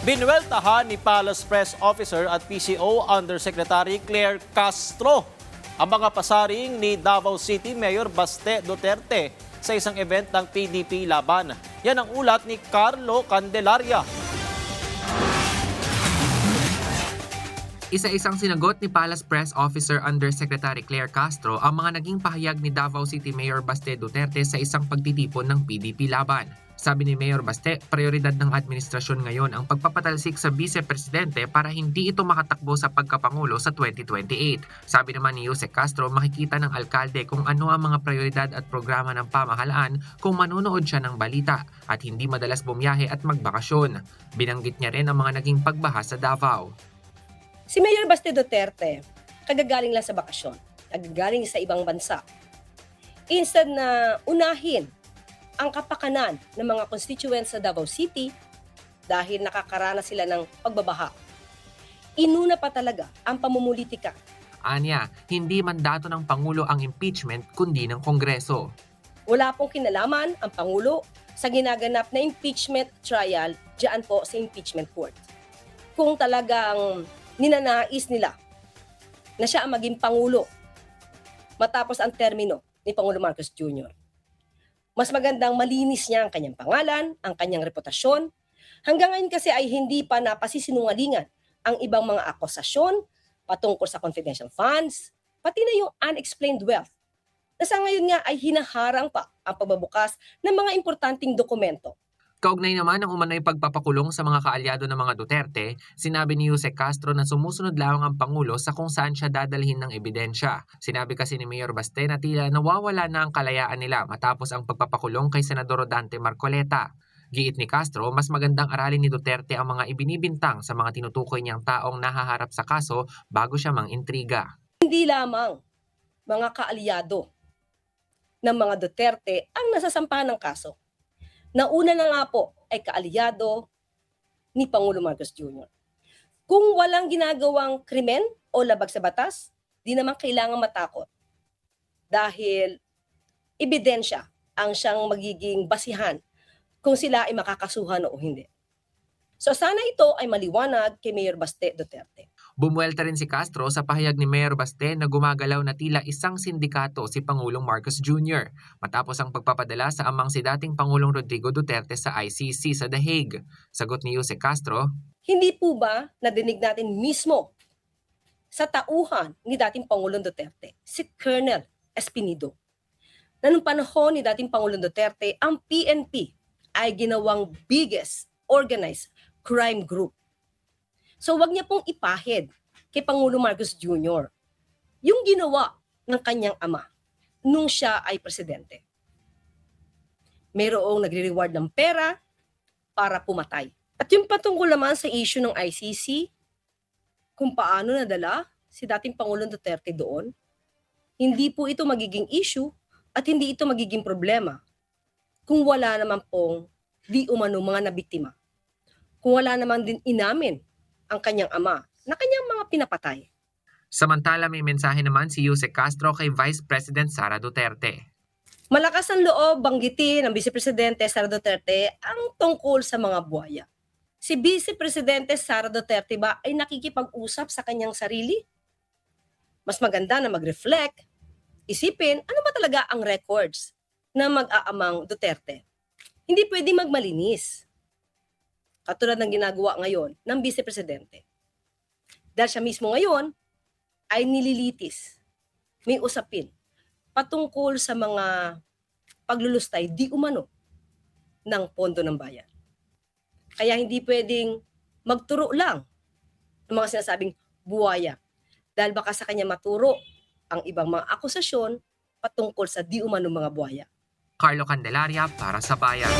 Binueltahan ni Palace Press Officer at PCO Undersecretary Claire Castro ang mga pasaring ni Davao City Mayor Baste Duterte sa isang event ng PDP Laban. Yan ang ulat ni Carlo Candelaria. Isa-isang sinagot ni Palace Press Officer Undersecretary Claire Castro ang mga naging pahayag ni Davao City Mayor Baste Duterte sa isang pagtitipon ng PDP Laban. Sabi ni Mayor Baste, prioridad ng administrasyon ngayon ang pagpapatalsik sa vice-presidente para hindi ito makatakbo sa pagkapangulo sa 2028. Sabi naman ni Jose Castro, makikita ng alkalde kung ano ang mga prioridad at programa ng pamahalaan kung manonood siya ng balita at hindi madalas bumiyahe at magbakasyon. Binanggit niya rin ang mga naging pagbaha sa Davao. Si Mayor Baste Duterte, kagagaling lang sa bakasyon, kagagaling sa ibang bansa. Instead na unahin ang kapakanan ng mga constituents sa Davao City dahil nakakaranas sila ng pagbabaha, inuna pa talaga ang pamumulitika. Anya, hindi mandato ng Pangulo ang impeachment kundi ng Kongreso. Wala pong kinalaman ang Pangulo sa ginaganap na impeachment trial diyan po sa impeachment court. Kung talagang ninanais nila na siya ang maging Pangulo matapos ang termino ni Pangulo Marcos Jr., mas magandang malinis niya ang kanyang pangalan, ang kanyang reputasyon. Hanggang ngayon kasi ay hindi pa napasisinungalingan ang ibang mga akusasyon patungkol sa confidential funds, pati na yung unexplained wealth. Na sa ngayon nga ay hinaharang pa ang pagbabukas ng mga importanteng dokumento. Kaugnay naman ng umano'y pagpapakulong sa mga kaalyado ng mga Duterte, sinabi ni Jose Castro na sumusunod lang ang Pangulo sa kung saan siya dadalhin ng ebidensya. Sinabi kasi ni Mayor Baste na tila nawawala na ang kalayaan nila matapos ang pagpapakulong kay Senador Dante Marcoleta. Giit ni Castro, mas magandang aralin ni Duterte ang mga ibinibintang sa mga tinutukoy niyang taong nahaharap sa kaso bago siya mang-intriga. Hindi lamang mga kaalyado ng mga Duterte ang nasasampahan ng kaso. Nauna na nga po ay kaalyado ni Pangulo Marcos Jr. Kung walang ginagawang krimen o labag sa batas, di naman kailangan matakot. Dahil ebidensya ang siyang magiging basihan kung sila ay makakasuhan o hindi. So sana ito ay maliwanag kay Mayor Baste Duterte. Bumuelta rin si Castro sa pahayag ni Mayor Baste na gumagalaw na tila isang sindikato si Pangulong Marcos Jr. matapos ang pagpapadala sa amang si dating Pangulong Rodrigo Duterte sa ICC sa The Hague. Sagot ni Jose Castro, Hindi po ba nadinig natin mismo sa tauhan ni dating Pangulong Duterte, si Colonel Espinido, na nung panahon ni dating Pangulong Duterte, ang PNP ay ginawang biggest organized crime group. So wag niya pong ipahid kay Pangulo Marcos Jr. yung ginawa ng kanyang ama nung siya ay presidente. Mayroong nagre-reward ng pera para pumatay. At yung patungkol naman sa issue ng ICC, kung paano nadala si dating Pangulong Duterte doon, hindi po ito magiging issue at hindi ito magiging problema kung wala naman pong di umano mga nabiktima. Kung wala naman din inamin ang kanyang ama na kanyang mga pinapatay. Samantala may mensahe naman si Jose Castro kay Vice President Sara Duterte. Malakas ang loob banggitin ng Vice Presidente Sara Duterte ang tungkol sa mga buhaya. Si Vice Presidente Sara Duterte ba ay nakikipag-usap sa kanyang sarili? Mas maganda na mag-reflect, isipin ano ba talaga ang records na mag-aamang Duterte. Hindi pwede magmalinis. Katulad ng ginagawa ngayon ng Vice Presidente. Dahil siya mismo ngayon ay nililitis, may usapin patungkol sa mga paglulustay di umano ng pondo ng bayan. Kaya hindi pwedeng magturo lang ng mga sinasabing buwaya dahil baka sa kanya maturo ang ibang mga akusasyon patungkol sa di umano mga buwaya. Carlo Candelaria para sa Bayan.